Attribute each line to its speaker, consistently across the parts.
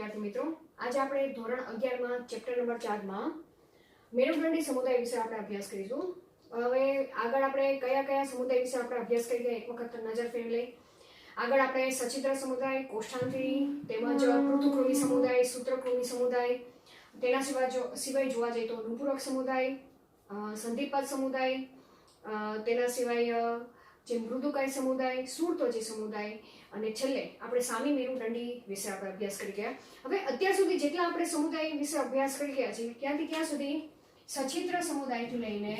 Speaker 1: વિદ્યાર્થી મિત્રો, આજે આપણે ધોરણ 11 માં ચેપ્ટર નંબર 4 માં મેરુદંડી સમુદાય વિશે આપણે અભ્યાસ કરીશું. હવે આગળ આપણે કયા સમુદાય વિશે આપણે અભ્યાસ કરીએ એક વખત નજર ફેરવી લઈએ. આગળ આપણે સચિત્ર સમુદાય, કોષ્ઠાંતરી તેમજ પૃથુકૃમિ સમુદાય, સૂત્રકૃમિ સમુદાય, તેના સિવાય જોવા જઈએ તો નુપુરક સમુદાય, સંધિપાદ સમુદાય, તેના સિવાય જે મૃદુકાય સમુદાય, સૂળત્વચી સમુદાય અને છેલ્લે આપણે સામી મેરુદંડી વિશે આપણે અભ્યાસ કરી ગયા. હવે અત્યાર સુધી જેટલા આપણે સમુદાય વિશે અભ્યાસ કરી ગયા છે ક્યાંથી ક્યાં સુધી? સચિત્ર સમુદાયથી લઈને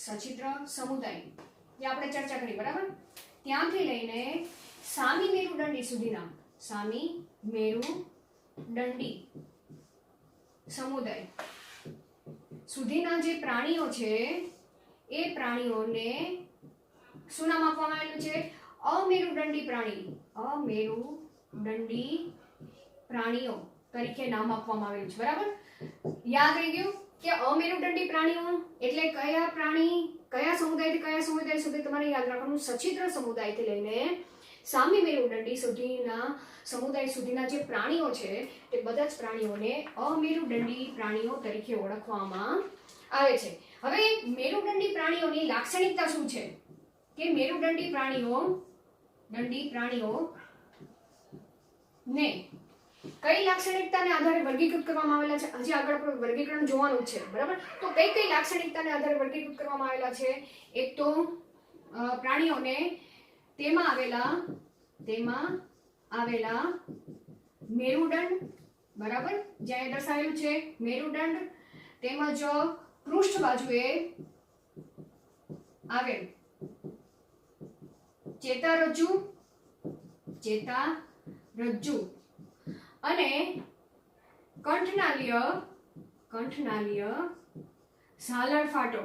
Speaker 1: સચિત્ર સમુદાય જે આપણે ચર્ચા કરી, બરાબર, ત્યાંથી લઈને સામી મેરુદંડી સુધીના સામી મેરુદંડી સમુદાય સુધીના જે પ્રાણીઓ છે એ પ્રાણીઓને શું નામ આપવામાં આવેલું છે? અમેરુદંડી પ્રાણી, અમેરુદંડી પ્રાણીઓ તરીકે નામ આપવામાં આવેલું છે, બરાબર. યાદ રહી ગયું કે અમેરુદંડી પ્રાણીઓ એટલે કયા પ્રાણી, કયા સમુદાયથી કયા સમુદાય સુધી તમારે યાદ રાખવાનું? સચિત્ર સમુદાયથી લઈને સામી મેરુદંડી સુધીના સમુદાય સુધીના જે પ્રાણીઓ છે તે બધા જ પ્રાણીઓને અમેરુદંડી પ્રાણીઓ તરીકે ઓળખવામાં આવે છે. હવે મેરુદંડી પ્રાણીઓની લાક્ષણિકતા શું છે કે મેરુદંડી પ્રાણીઓ ને કઈ લાક્ષણિકતાને આધારે વર્ગીકૃત કરવામાં આવેલા છે? હજી આગળ આપણે વર્ગીકરણ જોવાનું છે, બરાબર. તો કઈ લાક્ષણિકતાને આધારે વર્ગીકૃત કરવામાં આવેલા છે? એક તો પ્રાણીઓને તેમાં આવેલા મેરુદંડ, બરાબર, જ્યાં દર્શાવેલું છે મેરુદંડ, તેમજ પૃષ્ઠ બાજુએ આવેલ ચેતારજ્જુ અને કંઠનાલીય ઝાલર ફાટો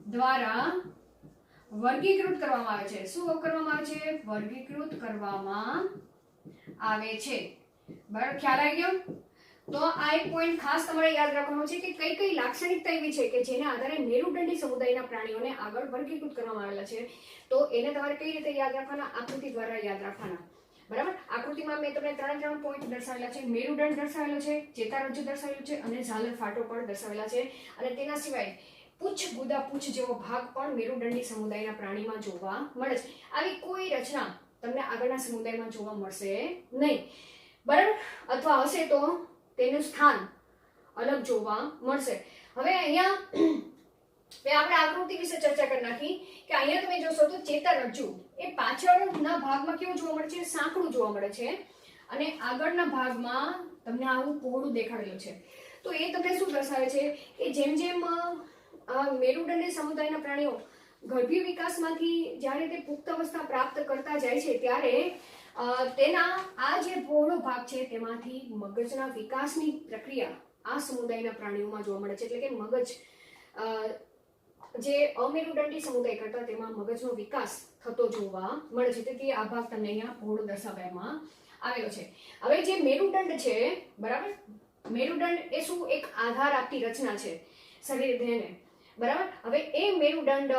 Speaker 1: દ્વારા વર્ગીકૃત કરવામાં આવે છે. શું કરવામાં આવે છે? વર્ગીકૃત કરવામાં આવે છે, બરાબર. ખ્યાલ આવી ગયો? તો આ એક પોઈન્ટ ખાસ તમારે યાદ રાખવાનો છે કે કઈ લાક્ષણિકતા એવી છે કે જેના આધારે મેરુદંડી સમુદાયના પ્રાણીઓને આગળ વર્ગીકૃત કરવામાં આવેલા છે. તો એને તમારે કઈ રીતે યાદ રાખવાના? આકૃતિ દ્વારા યાદ રાખવાના, બરાબર. આકૃતિમાં મેં તમને ત્રણ પોઈન્ટ દર્શાવેલા છે. મેરુદંડ દર્શાવેલો છે, ચેતારજ્જુ દર્શાવેલું છે અને ઝાલર ફાટો પણ દર્શાવેલા છે. અને તેના સિવાય પૂછ જેવો ભાગ પણ મેરુદંડી સમુદાયના પ્રાણીમાં જોવા મળે છે. આવી કોઈ રચના તમને આગળના સમુદાયમાં જોવા મળશે નહીં, બરાબર, અથવા હશે તો તેનું સ્થાન અલગ જોવા મળશે. હવે અહીંયા આપણે આકૃતિ વિશે ચર્ચા કરી નાખી કે અહીંયા તમે જોશો તો ચેતારજ્જુ એ પાછળના ભાગમાં કેવું જોવા મળે છે? સાંકડું જોવા મળે છે અને આગળના ભાગમાં તમને આવું પહોળું દેખાડેલું છે. તો એ તમને શું દર્શાવે છે કે જેમ મેરુદંડી સમુદાયના પ્રાણીઓ ગર્ભીય વિકાસમાંથી જ્યારે તે પુખ્ત અવસ્થા પ્રાપ્ત કરતા જાય છે ત્યારે તેના આ જે પહોળો ભાગ છે તેમાંથી મગજના વિકાસની પ્રક્રિયા આ સમુદાયના પ્રાણીઓમાં જોવા મળે છે. એટલે કે મગજ જે અમેરુદંડી સમુદાય કરતા તેમાં મગજનો વિકાસ થતો જોવા મળે છે. તેથી આ ભાગ તમને અહીંયા પહોળો દર્શાવવામાં આવેલો છે. હવે જે મેરુદંડ છે, બરાબર, મેરુદંડ એ શું? એક આધાર આપતી રચના છે શરીર દેહને, બરાબર. હવે એ મેરુદંડ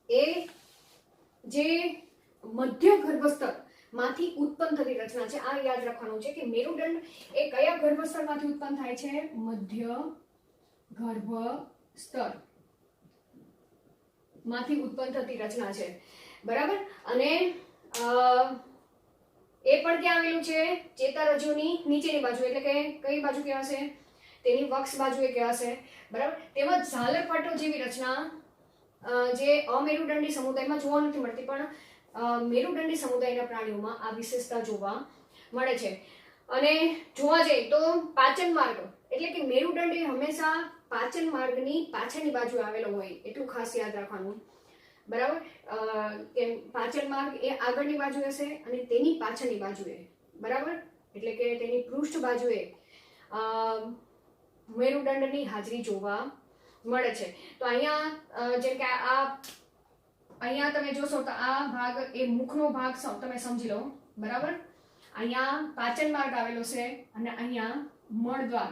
Speaker 1: એ જે મધ્ય ગર્ભસ્તર માંથી ઉત્પન્ન થતી રચના છે. આ યાદ રાખવાનું છે કે મેરુદંડ એ કયા ગર્ભસ્તર માંથી ઉત્પન્ન થાય છે? મધ્ય ગર્ભસ્તર માંથી ઉત્પન્ન થતી રચના છે, બરાબર. અને એ પણ ક્યાં આવેલું છે? ચેતારજ્જુની નીચેની બાજુ, એટલે કે કઈ બાજુ કહેવાશે? તેની વક્ષ બાજુએ કહેવાશે, બરાબર. તેમજ ઝાલર ફાટો જેવી રચના જે અમેરુદંડી સમુદાયમાં જોવા નથી મળતી પણ મેરુદંડી સમુદાયના પ્રાણીઓમાં આ વિશેષતા જોવા મળે છે. અને જોવા જઈએ તો પાચન માર્ગ, એટલે કે મેરુદંડ એ હંમેશા પાચન માર્ગની પાછળની બાજુ આવેલો હોય એટલું ખાસ યાદ રાખવાનું, બરાબર. કે પાચન માર્ગ એ આગળની બાજુ હશે અને તેની પાછળની બાજુએ, બરાબર, એટલે કે તેની પૃષ્ઠ બાજુએ મેરુદંડની હાજરી જોવા મળે છે. તો અહીંયા જેમ કે અહીંયા તમે જોશો તો આ ભાગ એ મુખનો ભાગ તમે સમજી લો, બરાબર. અહીંયા પાચન માર્ગ આવેલો છે અને અહીંયા મળદ્વાર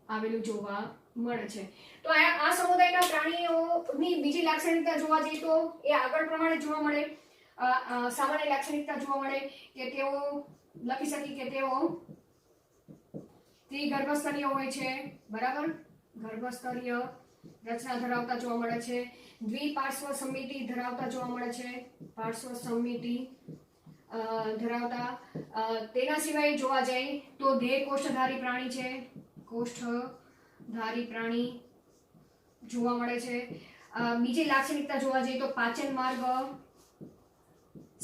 Speaker 1: આવેલું જોવા મળે છે. તો આ સમુદાયના પ્રાણીઓની બીજી લાક્ષણિકતા જોવા જઈએ તો એ આગળ પ્રમાણે જોવા મળે. સામાન્ય લાક્ષણિકતા જોવા મળે કે તેઓ લખી શકી કે તેઓ ત્રિગર્ભસ્તરીય હોય છે, બરાબર, ગર્ભસ્તરીય રચના ધરાવતા જોવા મળે છે, દ્વિપાર્શ્વ સમિતિ ધરાવતા જોવા મળે છે, પાર્શ્વ સમિતિ ધરાવતા. તેના સિવાય જોવા જાય તો દેહ કોષ્ઠધારી પ્રાણી છે, કોષ્ઠધારી પ્રાણી જોવા મળે છે. બીજી લાક્ષણિકતા જોવા જઈએ તો પાચન માર્ગ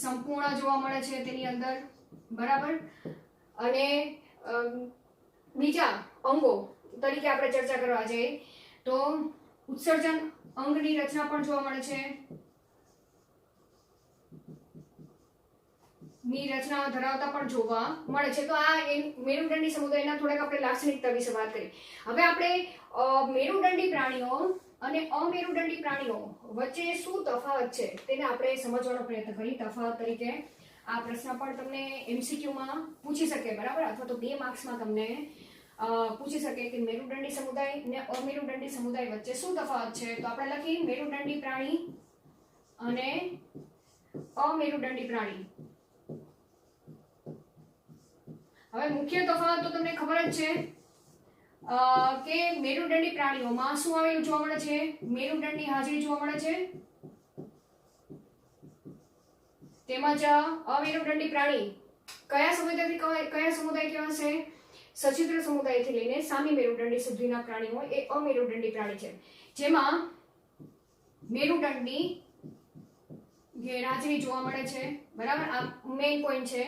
Speaker 1: સંપૂર્ણ જોવા મળે છે તેની અંદર, બરાબર. અને બીજા અંગો તરીકે આપણે ચર્ચા કરવા જઈએ તો ઉત્સર્જન અંગની રચના પણ જોવા મળે છે, ની રચના ધરાવતા પણ જોવા મળે છે. તો આ મેરુદંડી સમુદાયના થોડાક આપણે લાક્ષણિકતા વિશે વાત કરી. હવે આપણે મેરુદંડી પ્રાણીઓ અને અમેરુદંડી પ્રાણીઓ વચ્ચે શું તફાવત છે તેને આપણે સમજવાનો પ્રયત્ન કરી. તફાવત તરીકે આ પ્રશ્ન પણ તમને MCQ માં પૂછી શકે, બરાબર, અથવા તો 2 માર્ક્સમાં તમને પૂછી શકે કે મેરુદંડી સમુદાય અને અમેરુદંડી સમુદાય વચ્ચે શું તફાવત છે. તો આપણે લખી મેરુદંડી પ્રાણી અને અમેરુદંડી પ્રાણી. હવે મુખ્ય તફાવત તો તમને ખબર જ છે કે મેરુદંડી પ્રાણીઓમાં શું આવેલું જોવા મળે છે? મેરુદંડની હાજરી જોવા મળે છે, તેમજ અમેરુદંડી પ્રાણી કયા સમુદાય કહેવાશે? સચિત્ર સમુદાયથી લઈને સામી મેરુદંડી સુધીના પ્રાણીઓ એ અમેરુદંડી પ્રાણી છે, જેમાં મેરુદંડની ગેરહાજરી જોવા મળે છે, બરાબર. આ મેઇન પોઈન્ટ છે.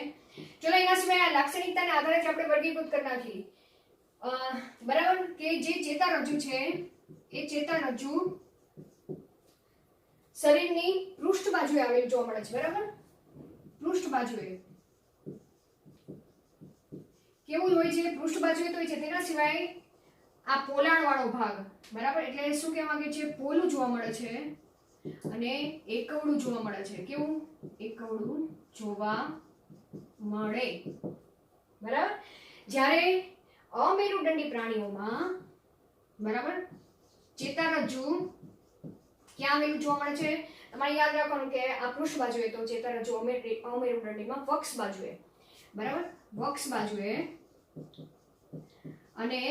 Speaker 1: ચલો એના સિવાય આ લાક્ષણિકતાના આધારે જ આપણે વર્ગીકૃત કરી નાખી, બરાબર, કે જે ચેતારજ્જુ છે એ ચેતારજ્જુ શરીરની પૃષ્ઠ બાજુએ આવેલું જોવા મળે છે, બરાબર, પૃષ્ઠ બાજુએ. કેવું હોય છે? પૃષ્ઠ બાજુએ તો હોય છે. તેના સિવાય આ પોલાણ વાળો ભાગ, બરાબર, એટલે શું કહેવા માંગે છે? પોલું જોવા મળે છે અને એકવડું જોવા મળે છે. કેવું? એકવડું જોવા મળે, બરાબર. જ્યારે અમેરુદંડી પ્રાણીઓમાં, બરાબર, ચેતારજ્જુ ક્યાં આવેલું જોવા મળે છે? તમારે યાદ રાખવાનું કે આ પૃષ્ઠ બાજુએ તો ચેતારજ્જુ અમેરુદંડીમાં વક્ષ બાજુએ, બરાબર, વક્ષ બાજુએ. અને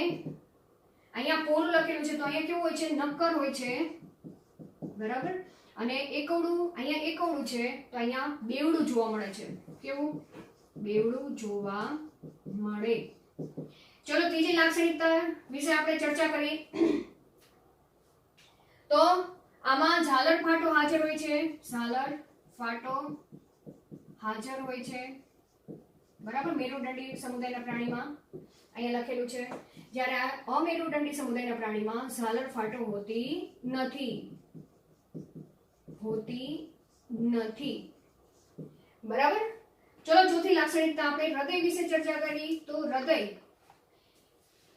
Speaker 1: અહીંયા પોલ લખેલું છે તો અહીંયા કેવું હોય છે? નક્કર હોય છે, બરાબર. અને એકવડું, અહીંયા એકવડું છે તો અહીંયા બેવડું જોવા મળે છે. કેવું? બેવડું જોવા મળે. ચલો ત્રીજી લાક્ષણિકતા વિશે આપણે ચર્ચા કરી. તો આમાં ઝાલર ફાટો હાજર હોય છે, ઝાલર ફાટો હાજર હોય છે, બરાબર, મેરુદંડી સમુદાયના પ્રાણીમાં અહીંયા લખેલું છે. જ્યારે આ અમેરુદંડી સમુદાયના પ્રાણીમાં ઝાલર ફાટો હોતી નથી, બરાબર. ચલો ચોથી લાક્ષણિકતા આપણે હૃદય વિશે ચર્ચા કરી. તો હૃદય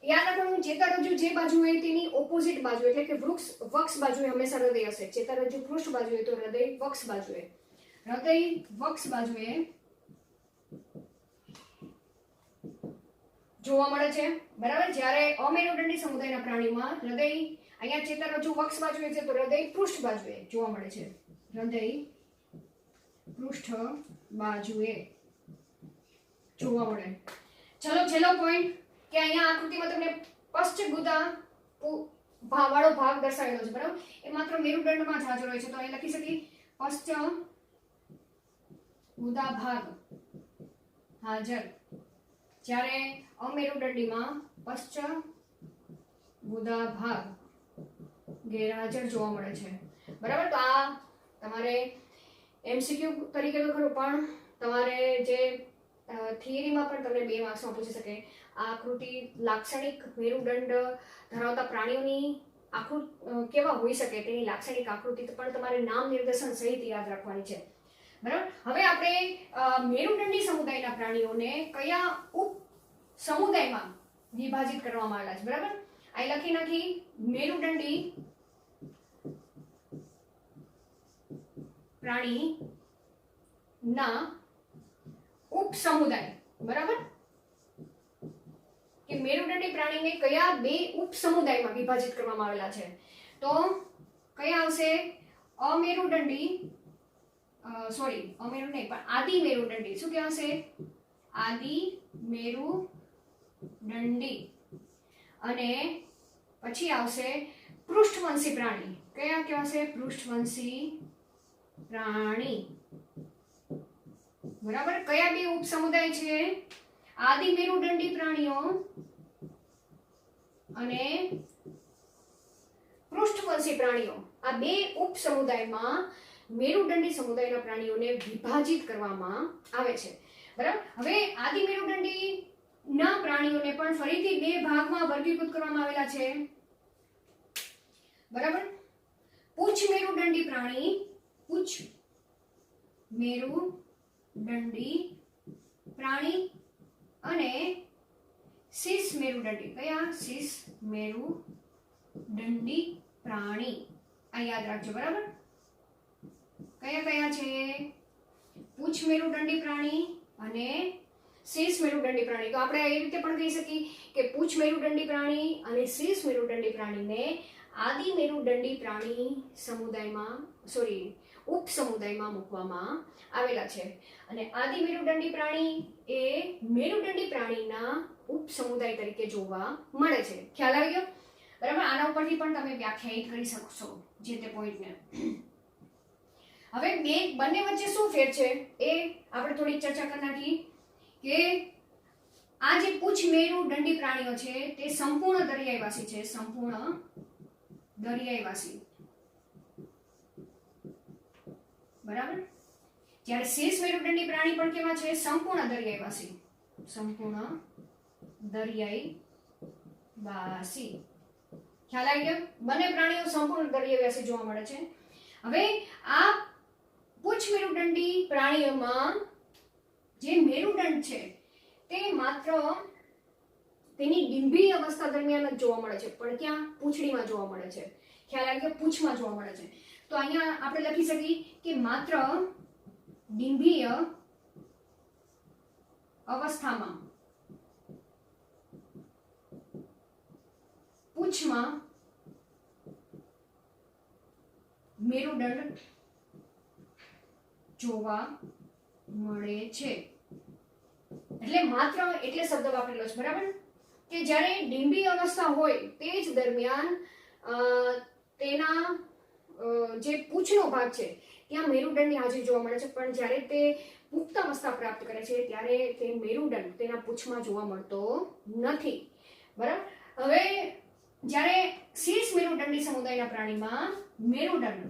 Speaker 1: યાદ રાખવાનું, ચેતારજ્જુ જે બાજુ હોય તેની ઓપોઝિટ બાજુ એટલે કે વક્ષ બાજુએ હંમેશા હૃદય હશે. ચેતારજ્જુ પૃષ્ઠ બાજુએ તો હૃદય વક્ષ બાજુએ. હૃદય વક્ષ બાજુએ જોવા મળે છે, બરાબર. જ્યારે અમેરુદંડી સમુદાયના પ્રાણીમાં હૃદય અહીંયા ચેતારજ્જુ વક્ષ બાજુએ છે તો હૃદય પૃષ્ઠ બાજુએ જોવા મળે છે. હૃદય પૃષ્ઠ બાજુએ જોવા મળે. ચલો છેલ્લો પોઈન્ટ કે અહીંયા આકૃતિમાં તમને પશ્ચગુદા વાળો ભાગ દર્શાવેલો છે, બરાબર. એ માત્ર મેરુદંડમાં જ હાજર હોય છે તો અહીં લખી શકીએ પશ્ચગુદા ભાગ હાજર, જ્યારે અમેરુદંડીમાં પશ્ચગુદા ભાગ ગેરહાજર જોવા મળે છે, બરાબર. તો આ તમારે MCQ તરીકે તો ખરું, પણ તમારે જે થિયરીમાં પણ તમને 2 માર્ક્સમાં પૂછી શકે. આ આકૃતિ લાક્ષણિક મેરુદંડ ધરાવતા પ્રાણીઓની કેવા હોઈ શકે તેની લાક્ષણિક આકૃતિ પણ તમારે નામ નિર્દેશન સહિત યાદ રાખવાની છે, બરાબર. હવે આપણે મેરુદંડી સમુદાયના પ્રાણીઓને કયા ઉપ સમુદાયમાં વિભાજિત કરવામાં આવેલા છે, બરાબર. અહીં લખી નાખી મેરુદંડી પ્રાણી ના ઉપસમુદાય, બરાબર, કે મેરુદંડી પ્રાણીને કયા 2 ઉપસમુદાયમાં વિભાજિત કરવામાં આવેલા છે. તો કયા આવશે? અમેરુદંડી સોરી અમેરુ નહીં પણ આદિ મેરુદંડી શું કહેવાશે? આદિ મેરુદંડી. અને પછી આવશે પૃષ્ઠવંશી પ્રાણી. કયા કહેવાશે? પૃષ્ઠવંશી પ્રાણી. બરાબર. કયા બે ઉપસમુદાય છે? આદિ મેરુદંડી પ્રાણીઓ અને પૃષ્ઠવંશી પ્રાણીઓ. આ બે ઉપસમુદાયમાં મેરુદંડી સમુદાયના પ્રાણીઓને વિભાજિત કરવામાં આવે છે. બરાબર. હવે આદિ મેરુદંડી ના પ્રાણીઓને પણ ફરીથી બે ભાગમાં વર્ગીકૃત કરવામાં આવેલા છે. બરાબર. પૂછ મેરુદંડી પ્રાણી, પૂછ મેરુદંડી પ્રાણી અને શીશ મેરુદંડી. કયા? શીશ મેરુદંડી પ્રાણી. આ યાદ રાખજો. બરાબર. કયા કયા છે? પૂછ મેરુદંડી પ્રાણી અને શીશ મેરુદંડી પ્રાણી. તો આપણે એ રીતે પણ કહી શકીએ કે પૂછ મેરુદંડી પ્રાણી અને શીશ મેરુદંડી પ્રાણીને આદિ મેરુદંડી પ્રાણી સમુદાયમાં ઉપસમુદાયમાં મૂકવામાં આવેલા છે. અને આદિ મેરુદંડી પ્રાણી એ મેરુદંડી પ્રાણીના ઉપસમુદાય તરીકે જોવા મળે છે. ખ્યાલ આવી ગયો? બરાબર. આના ઉપરથી પણ તમે વ્યાખ્યાયિત કરી શકશો જે તે પોઈન્ટને. હવે બંને વચ્ચે શું ફેર છે એ આપણે થોડી ચર્ચા કરી નાખીએ કે આ જે પૂછ મેરુદંડી પ્રાણીઓ છે તે સંપૂર્ણ દરિયાઈવાસી છે. સંપૂર્ણ દરિયાઈવાસી. બરાબર. જ્યારે શીશ મેરુદંડી પ્રાણી પણ કેવા છે? સંપૂર્ણ દરિયાઈવાસી. સંપૂર્ણ દરિયાઈવાસી. ખ્યાલ આવી ગયો? બંને પ્રાણીઓ સંપૂર્ણ દરિયાઈવાસી જોવા મળે છે. હવે આ પૂછ મેરુદંડી પ્રાણીઓમાં જે મેરુદંડ છે તે માત્ર તેની ડિંભી અવસ્થા દરમિયાન જ જોવા મળે છે. પણ ક્યાં? પૂંછડીમાં જોવા મળે છે. ખ્યાલ આવી ગયો? પૂંછમાં જોવા મળે છે. તો અહીંયા આપણે લખી શકીએ કે માત્ર ડિંભીય અવસ્થામાં પૂંછમાં મેરુદંડ જોવા મળે છે. એટલે માત્ર એટલે શબ્દ વાપરેલો છે. બરાબર. કે જ્યારે ડિંભી અવસ્થા હોય તે જ દરમિયાન તેના જે પૂંછનો ભાગ છે ત્યાં મેરુદંડની હાજરી જોવા મળે છે. પણ જ્યારે તે પુખ્ત અવસ્થા પ્રાપ્ત કરે છે ત્યારે તે મેરુદંડ તેના પૂંછમાં જોવા મળતો નથી. બરાબર. હવે જ્યારે શીશ મેરુદંડી સમુદાયના પ્રાણીમાં મેરુદંડ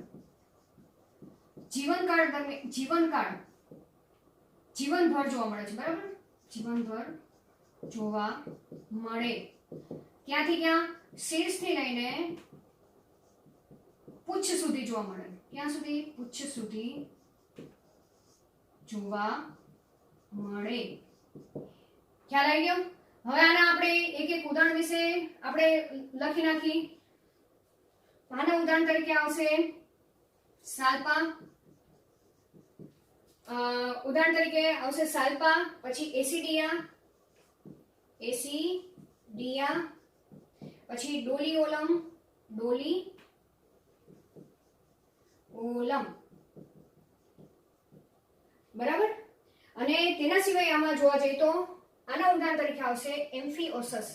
Speaker 1: જીવનભર જોવા મળે છે. બરાબર. જીવનભર જોવા મળે. ક્યાંથી ક્યાં? શીર્ષથી લઈને પૂંછ સુધી જોવા મળે. ક્યાં સુધી? પૂંછ સુધી જોવા મળે. ખ્યાલ આવી ગયો? હવે આના આપણે એક એક ઉદાહરણ વિશે આપણે લખી નાખી. આના ઉદાહરણ તરીકે આવશે સાલ્પા. ઉદાહરણ તરીકે આવશે સાલ્પા, પછી એસિડિયા, પછી ડોલિઓલમ, બરાબર. અને તેના સિવાય આમાં જોવા જઈએ તો આના ઉદાહરણ તરીકે આવશે એમ્ફિઓસસ.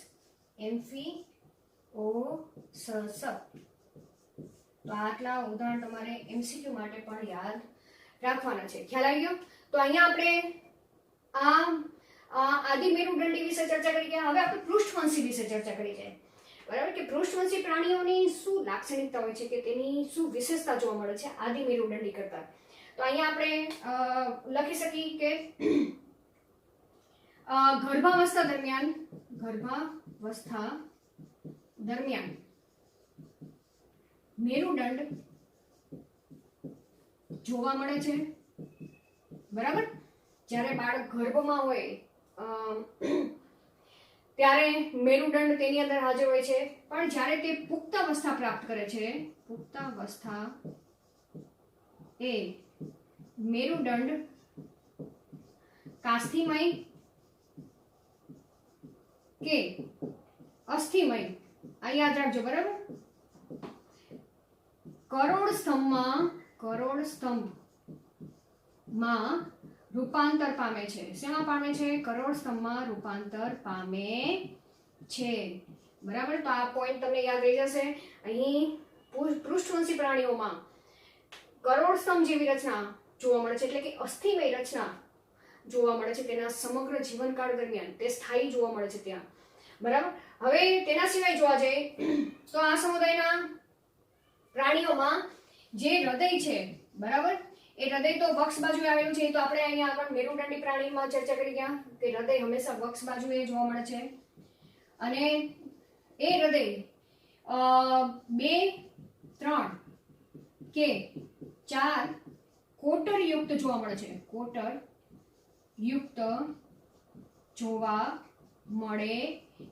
Speaker 1: તો આટલા ઉદાહરણ તમારે એમસીક્યુ માટે પણ યાદ રાખવાના છે. ખ્યાલ આવી ગયો? તો અહીંયા આપણે આ આદિ મેરુદંડી વિશે ચર્ચા કરી ગયા. હવે આપણે પૃષ્ઠવંશી વિશે ચર્ચા કરી છે. બરાબર. કે પૃષ્ઠવંશી પ્રાણીઓની શું લાક્ષણિકતા હોય છે, કે તેની શું વિશેષતા જોવા મળે છે આદિ મેરુદંડી કરતા. તો અહીંયા આપણે લખી શકીએ કે ગર્ભાવસ્થા દરમિયાન મેરુદંડ જોવા મળે છે. બરાબર. જ્યારે બાળક ગર્ભમાં હોય ત્યારે મેરુદંડ તેની અંદર હાજર હોય છે. પણ જ્યારે તે પુખ્ત અવસ્થા પ્રાપ્ત કરે છે, પુખ્ત અવસ્થા એ મેરુદંડ કાસ્થિમય કે અસ્થિમય. આ યાદ રાખજો. બરાબર. કરોડ સ્તંભ માં રૂપાંતર પામે છે. શેમાં પામે છે? કરોડ સ્તંભમાં રૂપાંતર પામે છે. બરાબર, તો આ પોઈન્ટ તમને યાદ રહી જશે. અહીં પૃષ્ઠવંશી પ્રાણીઓમાં કરોડ સ્તંભ જેવી રચના જોવા મળે છે, એટલે કે અસ્થિમય રચના જોવા મળે છે તેના સમગ્ર જીવનકાળ દરમિયાન. તે સ્થાયી જોવા મળે છે ત્યાં. બરાબર, હવે તેના સિવાય જોવા જઈએ તો આ સમુદાયના પ્રાણીઓમાં જે હૃદય છે, બરાબર, એ હૃદય તો વક્ષ બાજુએ આવેલું છે. તો આપણે અહીંયા આગળ મેરુદંડી પ્રાણીમાં ચર્ચા કરી ગયા કે હૃદય હંમેશા વક્ષ બાજુએ જોવા મળે છે. અને એ હૃદય 2, 3 કે 4 કોટર યુક્ત જોવા મળે છે. કોટર યુક્ત જોવા મળે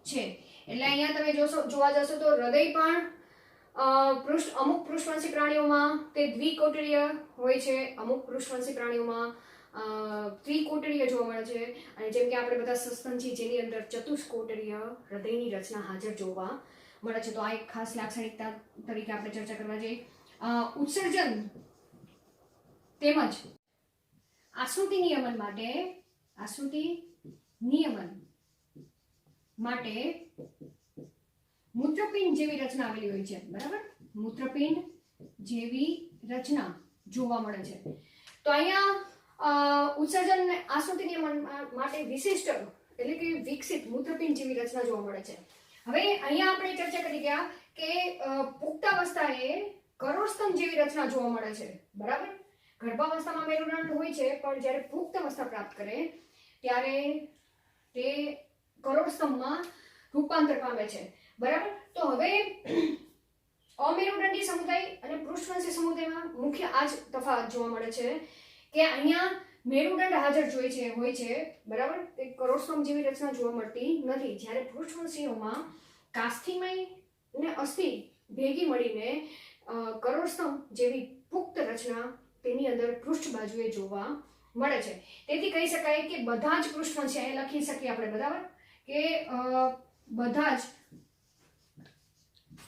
Speaker 1: છે. એટલે અહીંયા તમે જોવા જશો તો હૃદય પણ અમુક પૃષ્ઠવંશી પ્રાણીઓમાં તે દ્વિકોટરીય હોય છે, અમુક પૃષ્ઠવંશી પ્રાણીઓમાં ત્રિકોટરીય જોવા મળે છે. અને જેમ કે આપણે બધા સસ્તન છીએ જેની અંદર ચતુષ્કોટરીય હૃદયની રચના હાજર જોવા મળે છે. તો આ એક ખાસ લાક્ષણિકતા તરીકે આપણે ચર્ચા કરવા જઈએ. ઉત્સર્જન તેમજ આશ્રુતિ નિયમન માટે મૂત્રપિંડ જેવી રચના આવેલી હોય છે. બરાબર, મૂત્રપિંડ જેવી રચના જોવા મળે છે. તો અહીંયા ઉત્સર્જન આશ્રુતિ નિયમન માટે વિશિષ્ટ એટલે કે વિકસિત મૂત્રપિંડ જેવી રચના જોવા મળે છે. હવે અહીંયા આપણે ચર્ચા કરી ગયા કે પુખ્તાવસ્થાએ કરોડસ્તંભ જેવી રચના જોવા મળે છે. બરાબર, ગર્ભાવસ્થામાં મેરુદંડ હોય છે, પણ જ્યારે પુખ્ત અવસ્થા પ્રાપ્ત કરે ત્યારે તે કરોડસ્તંભમાં રૂપાંતર પામે છે. બરાબર, તો હવે અમેરુદંડી સમુદાય અને પૃષ્ઠવંશી સમુદાયમાં મુખ્ય આ જ તફાવત જોવા મળે છે કે અહીંયા મેરુદંડ હાજર હોય છે. બરાબર, તે કરોડસ્તંભ જેવી રચના જોવા મળતી નથી. જ્યારે પૃષ્ઠવંશીઓમાં કાસ્થિમય અને અસ્થિ ભેગી મળીને કરોડસ્તંભ જેવી પુખ્ત રચના તેની અંદર પૃષ્ઠ બાજુએ જોવા મળે છે. તેથી કહી શકાય કે બધા જ પૃષ્ઠવંશી અહીંયા લખી શકીએ આપણે, બરાબર, કે બધા જ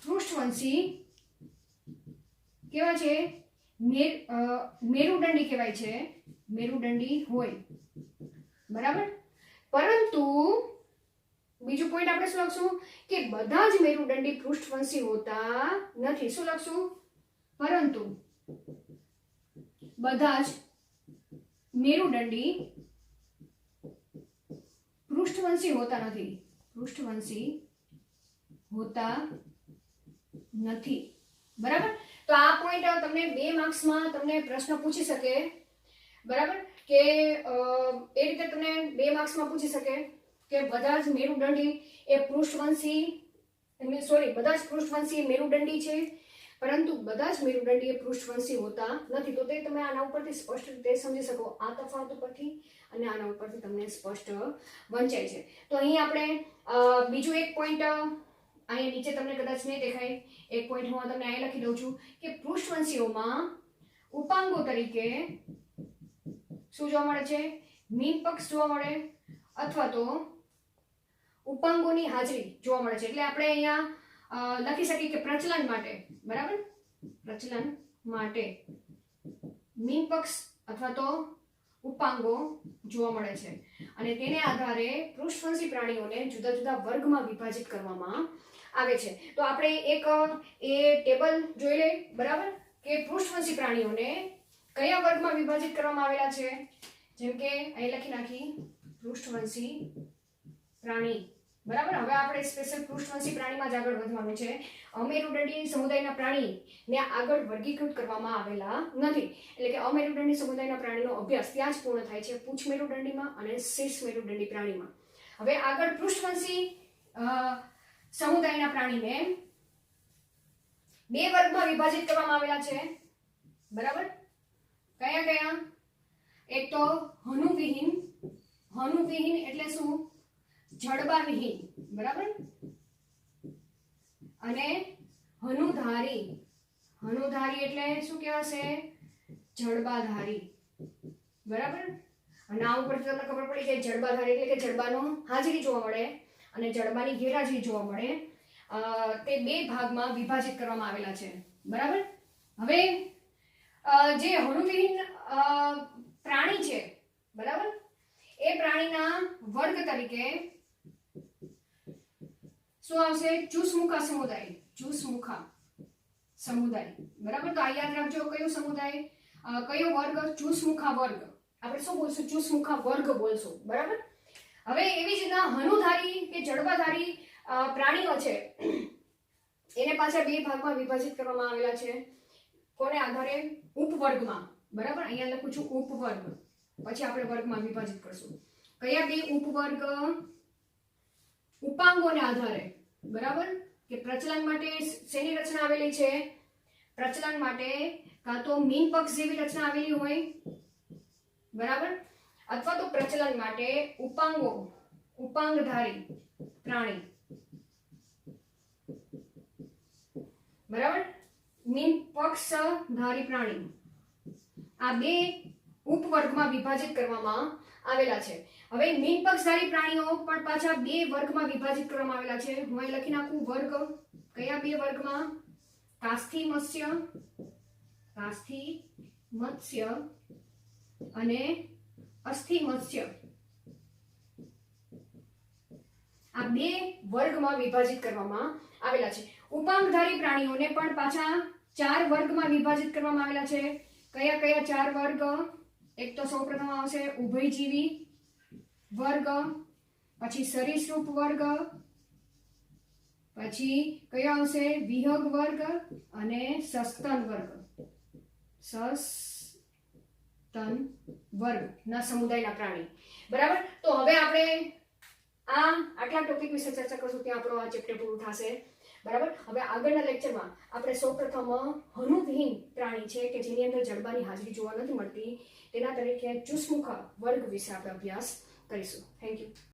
Speaker 1: પૃષ્ઠવંશી કેવા છે? મેરુદંડી કહેવાય છે, મેરુદંડી હોય. બરાબર, પરંતુ બીજું પોઈન્ટ આપણે શું લખશું કે બધા જ મેરુદંડી પૃષ્ઠવંશી હોતા નથી. શું લખશું? પરંતુ બધા જ મેરુદંડી પૃષ્ઠવંશી હોતા નથી. બરાબર, તો આ પોઈન્ટ તમને 2 માર્ક્સમાં તમને પ્રશ્ન પૂછી શકે. બરાબર, કે એ રીતે તમને 2 માર્ક્સમાં પૂછી શકે કે બધા જ મેરુદંડી એ પૃષ્ઠવંશી બધા જ પૃષ્ઠવંશી મેરુદંડી છે, પરંતુ બધા જ મેરુદંડી એ પૃષ્ઠવંશી હોતા નથી. તો તે તમે આના ઉપરથી સ્પષ્ટ રીતે સમજી શકો, આ તફાવત ઉપરથી અને આના ઉપરથી તમને સ્પષ્ટ વંચાય છે. તો અહીં આપણે બીજું એક પોઈન્ટ અહીંયા નીચે તમને કદાચ નહીં દેખાય, એક પોઈન્ટ હું તમને અહીં લખી દઉં છું કે પૃષ્ઠવંશીઓમાં ઉપાંગો તરીકે શું જોવા મળે છે? મીનપક્ષ જોવા મળે અથવા તો ઉપાંગોની હાજરી જોવા મળે છે. એટલે આપણે અહીંયા લખી શકીએ કે પ્રચલન માટે, બરાબર, પ્રચલન માટે મીનપક્ષ અથવા તો ઉપાંગો જોવા મળે છે. અને તેને આધારે પૃષ્ઠવંશી પ્રાણીઓને જુદા જુદા વર્ગમાં વિભાજિત કરવામાં આવે છે. તો આપણે એક એ ટેબલ જોઈ લઈએ. બરાબર, કે પૃષ્ઠવંશી પ્રાણીઓને કયા વર્ગમાં વિભાજિત કરવામાં આવેલા છે. જેમ કે અહીં લખી નાખી પૃષ્ઠવંશી પ્રાણી. બરાબર, હવે આપણે સ્પેશિયલ પૃષ્ઠવંશી પ્રાણીમાં જ આગળ વધવાનું છે. અમેરુદંડી સમુદાયના પ્રાણીને આગળ વર્ગીકૃત કરવામાં આવેલા નથી. એટલે કે અમેરુદંડી સમુદાયના પ્રાણીનો અભ્યાસ ત્યાં જ પૂર્ણ થાય છે, પૂંછ મેરુદંડીમાં અને શીર્ષ મેરુદંડી પ્રાણીમાં. હવે આગળ પૃષ્ઠવંશી સમુદાયના પ્રાણીને 2 વર્ગમાં વિભાજિત કરવામાં આવેલા છે. બરાબર, કયા કયા? એક તો હનુવિહીન એટલે શું? જડબાવિહીન. બરાબર, અને હનુધારી એટલે શું કહેવાશે? જડબાધારી. બરાબર, અને આ ઉપરથી તમને ખબર પડી જાય જડબાધારી એટલે કે જડબાનો હાજરી જોવા મળે અને જડબાની ગેરહાજરી જોવા મળે. તે 2 ભાગમાં વિભાજિત કરવામાં આવેલા છે. બરાબર, હવે જે હનુવિહીન પ્રાણી છે, બરાબર, એ પ્રાણીના વર્ગ તરીકે શું આવશે? ચૂસમુખા સમુદાય. ચૂસમુખા સમુદાય, બરાબર. તો આ યાદ રાખજો, કયો સમુદાય, કયો વર્ગ? ચૂસમુખા વર્ગ. આપણે શું બોલશું? ચૂસમુખા વર્ગ બોલશું, બરાબર. હવે એવી જ રીતના હનુધારી કે જડબાધારી પ્રાણીઓ છે, એને પાછા બે ભાગમાં વિભાજિત કરવામાં આવેલા છે. કોને આધારે? ઉપવર્ગમાં, બરાબર. અહીંયા લખું છું ઉપવર્ગ, પછી આપણે વર્ગમાં વિભાજિત કરશું. કયા બે ઉપવર્ગ? ઉપાંગોને આધારે, બરાબર. કે પ્રચલન માટે શેની રચના આવેલી છે? પ્રચલન માટે કાં તો મીન પક્ષ જેવી રચના આવેલી હોય, બરાબર, અથવા તો પ્રચલન માટે ઉપાંગો, ઉપાંગધારી પ્રાણી, બરાબર, મીન પક્ષધારી પ્રાણી. આ બે ઉપવર્ગમાં વિભાજિત કરવામાં આવેલા છે. હવે મીન પક્ષધારી પ્રાણીઓ પણ પાછા બે વર્ગમાં વિભાજિત કરવામાં આવેલા છે. હું અહીં લખી નાખું વર્ગ. કયા બે વર્ગમાં? કાસ્થિ મત્સ્ય, કાસ્થિ મત્સ્ય અને અસ્થિ મત્સ્ય. આ બે વર્ગમાં વિભાજિત કરવામાં આવેલા છે. ઉપાંગધારી પ્રાણીઓને પણ પાછા 4 વર્ગમાં વિભાજિત કરવામાં આવેલા છે. કયા કયા 4 વર્ગ? એક તો સૌપ્રથમ આવશે ઉભયજીવી વર્ગ, પછી સરીસૃપ વર્ગ, પછી કયો આવશે? વિહગ વર્ગ અને સસ્તન વર્ગ. સસ્તન વર્ગના સમુદાયના પ્રાણી, બરાબર. તો હવે આપણે આટલા ટોપિક વિશે ચર્ચા કરશું, ત્યાં આપણો આ ચેપ્ટર પૂરું થશે, બરાબર. હવે આગળના લેક્ચરમાં આપણે સૌપ્રથમ હનુવિહીન પ્રાણી છે કે જેની અંદર જડબાની હાજરી જોવા નથી મળતી, તેના તરીકે ચૂસમુખા વર્ગ વિશે આપણે અભ્યાસ કરીશું. Thank you.